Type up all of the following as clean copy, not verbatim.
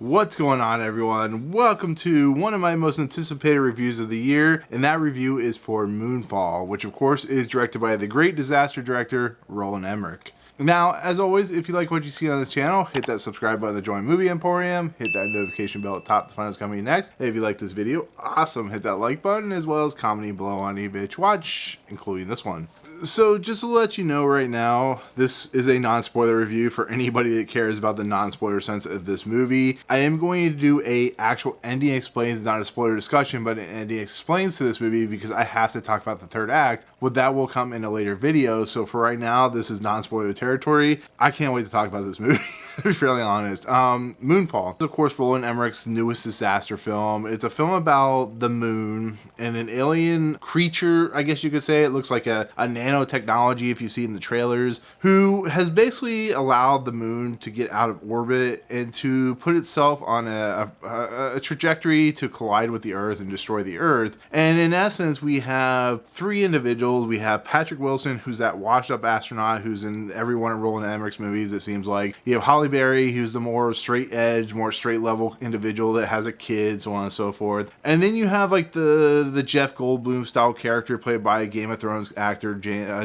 What's going on, everyone? Welcome to one of my most anticipated reviews of the year, and that review is for Moonfall, which of course is directed by the great disaster director Roland Emmerich. Now, as always, if you like what you see on this channel, hit that subscribe button to join Movie Emporium, hit that notification bell at the top to find what's coming next. If you like this video, awesome, hit that like button, as well as comment below on any bitch watch, including this one. So just to let you know right now, this is a non-spoiler review for anybody that cares about the non-spoiler sense of this movie. I am going to do a actual ending explains, not a spoiler discussion, but an ending explains to this movie because I have to talk about the third act. Well, that will come in a later video. So for right now, this is non-spoiler territory. I can't wait to talk about this movie. To be fairly honest. Moonfall is of course Roland Emmerich's newest disaster film. It's a film about the moon and an alien creature, I guess you could say. It looks like a nanotechnology if you see in the trailers, who has basically allowed the moon to get out of orbit and to put itself on a trajectory to collide with the earth and destroy the earth. And in essence, we have three individuals. We have Patrick Wilson, who's that washed up astronaut who's in every one of Roland Emmerich's movies, it seems like. You have Halle, who's the more straight edge, more straight level individual that has a kid, so on and so forth. And then you have like the Jeff Goldblum style character played by a Game of Thrones actor,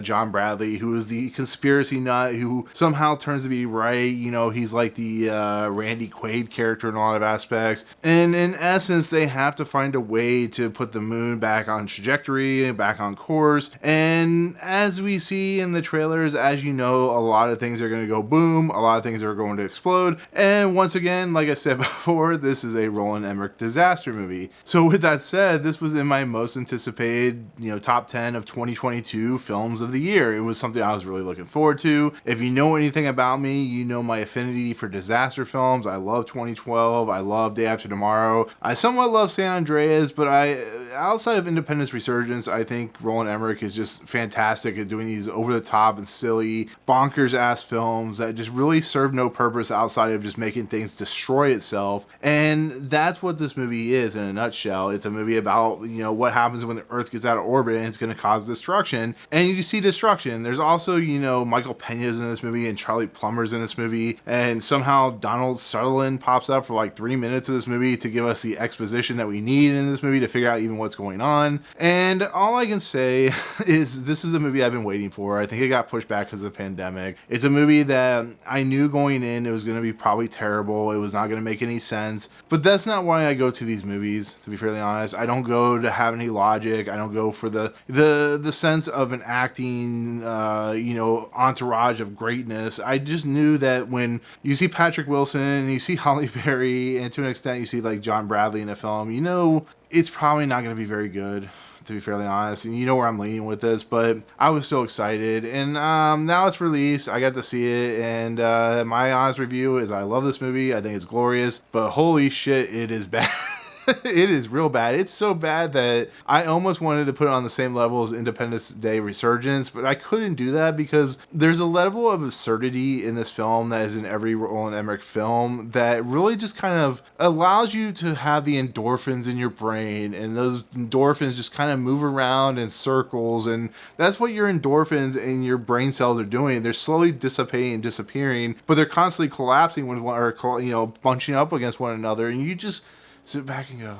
John Bradley, who is the conspiracy nut who somehow turns to be right. You know, he's like the Randy Quaid character in a lot of aspects. And in essence, they have to find a way to put the moon back on trajectory, back on course. And as we see in the trailers, as you know, a lot of things are going to go boom, a lot of things are going to explode. And once again, like I said before, this is a Roland Emmerich disaster movie. So with that said, this was in my most anticipated, top 10 of 2022 films of the year. It was something I was really looking forward to. If you know anything about me, you know my affinity for disaster films. I love 2012. I love Day After Tomorrow. I somewhat love San Andreas, but outside of Independence Resurgence, I think Roland Emmerich is just fantastic at doing these over-the-top and silly, bonkers-ass films that just really serve no purpose outside of just making things destroy itself. And that's what this movie is in a nutshell. It's a movie about, what happens when the Earth gets out of orbit and it's going to cause destruction. And you see destruction. There's also, Michael Peña's in this movie and Charlie Plummer's in this movie. And somehow Donald Sutherland pops up for like 3 minutes of this movie to give us the exposition that we need in this movie to figure out even what's going on. And all I can say is this is a movie I've been waiting for. I think it got pushed back because of the pandemic. It's a movie that I knew going in it was going to be probably terrible. It was not going to make any sense. But that's not why I go to these movies, to be fairly honest. I don't go to have any logic. I don't go for the sense of an acting, entourage of greatness. I just knew that when you see Patrick Wilson and you see Halle Berry, and to an extent you see like John Bradley in a film, it's probably not going to be very good, to be fairly honest. And you know where I'm leaning with this, but I was so excited. And now it's released. I got to see it. And my honest review is I love this movie. I think it's glorious. But holy shit, it is bad. It is real bad. It's so bad that I almost wanted to put it on the same level as Independence Day Resurgence, but I couldn't do that because there's a level of absurdity in this film that is in every Roland Emmerich film that really just kind of allows you to have the endorphins in your brain, and those endorphins just kind of move around in circles, and that's what your endorphins in your brain cells are doing. They're slowly dissipating and disappearing, but they're constantly collapsing with one, or bunching up against one another, and you just sit back and go,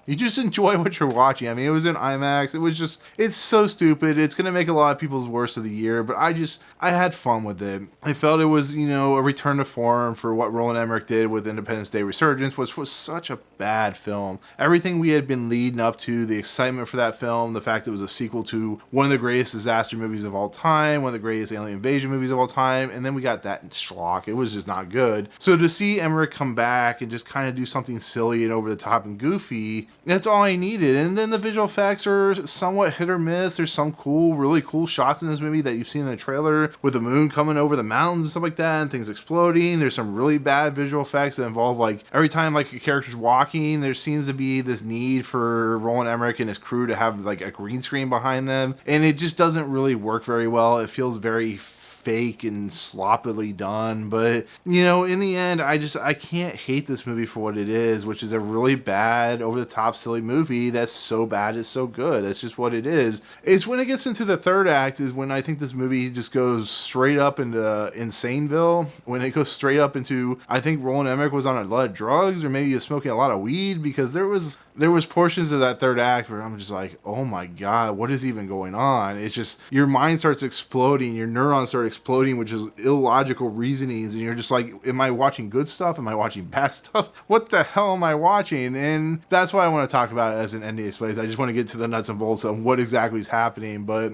you just enjoy what you're watching. I mean, it was in IMAX. It's so stupid. It's going to make a lot of people's worst of the year, but I had fun with it. I felt it was, a return to form for what Roland Emmerich did with Independence Day Resurgence, which was such a bad film. Everything we had been leading up to, the excitement for that film, the fact it was a sequel to one of the greatest disaster movies of all time, one of the greatest alien invasion movies of all time, and then we got that in schlock. It was just not good. So to see Emmerich come back and just kind of do something silly and over the top and goofy, that's all I needed. And then the visual effects are somewhat hit or miss. There's some really cool shots in this movie that you've seen in the trailer with the moon coming over the mountains and stuff like that and things exploding. There's some really bad visual effects that involve, like, every time like a character's walking, there seems to be this need for Roland Emmerich and his crew to have like a green screen behind them, and it just doesn't really work very well. It feels very fake and sloppily done. But, you know, in the end, I can't hate this movie for what it is, which is a really bad, over-the-top, silly movie that's so bad it's so good. That's just what it is. It's when it gets into the third act is when I think this movie just goes straight up into Insaneville. When it goes straight up into, I think Roland Emmerich was on a lot of drugs, or maybe he was smoking a lot of weed, because there was portions of that third act where I'm just like, oh my god, what is even going on? It's just, your mind starts exploding, your neurons start exploding, which is illogical reasonings, and you're just like, am I watching good stuff? Am I watching bad stuff? What the hell am I watching? And that's why I want to talk about it as an NDA displays. I just want to get to the nuts and bolts of what exactly is happening. But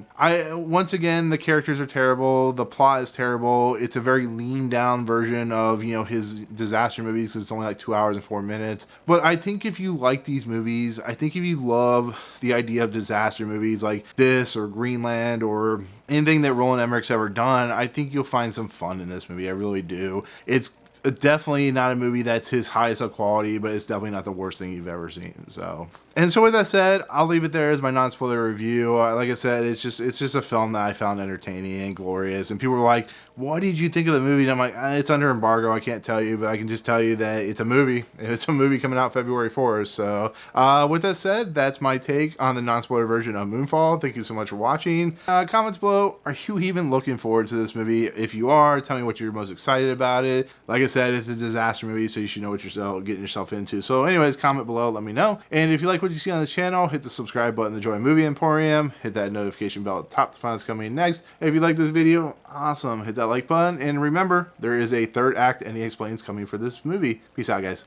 once again, the characters are terrible, the plot is terrible. It's a very lean down version of, you know, his disaster movies, because it's only like 2 hours and 4 minutes. But I think if you like these movies, I think if you love the idea of disaster movies like this or Greenland or anything that Roland Emmerich's ever done, I think you'll find some fun in this movie. I really do. It's definitely not a movie that's his highest of quality, but it's definitely not the worst thing you've ever seen. So with that said, I'll leave it there as my non-spoiler review. Like I said, it's just a film that I found entertaining and glorious. And people were like, what did you think of the movie? And I'm like, it's under embargo, I can't tell you, but I can just tell you that it's a movie. It's a movie coming out February 4th. So with that said, that's my take on the non-spoiler version of Moonfall. Thank you so much for watching. Comments below, are you even looking forward to this movie? If you are, tell me what you're most excited about it. Like I said, it's a disaster movie, so you should know what you're getting yourself into. So anyways, comment below, let me know. And if you like what you see on the channel, hit the subscribe button to join Movie Emporium. Hit that notification bell at the top to find what's coming next. If you like this video, awesome. Hit that like button. And remember, there is a third act, and he explains, coming for this movie. Peace out, guys.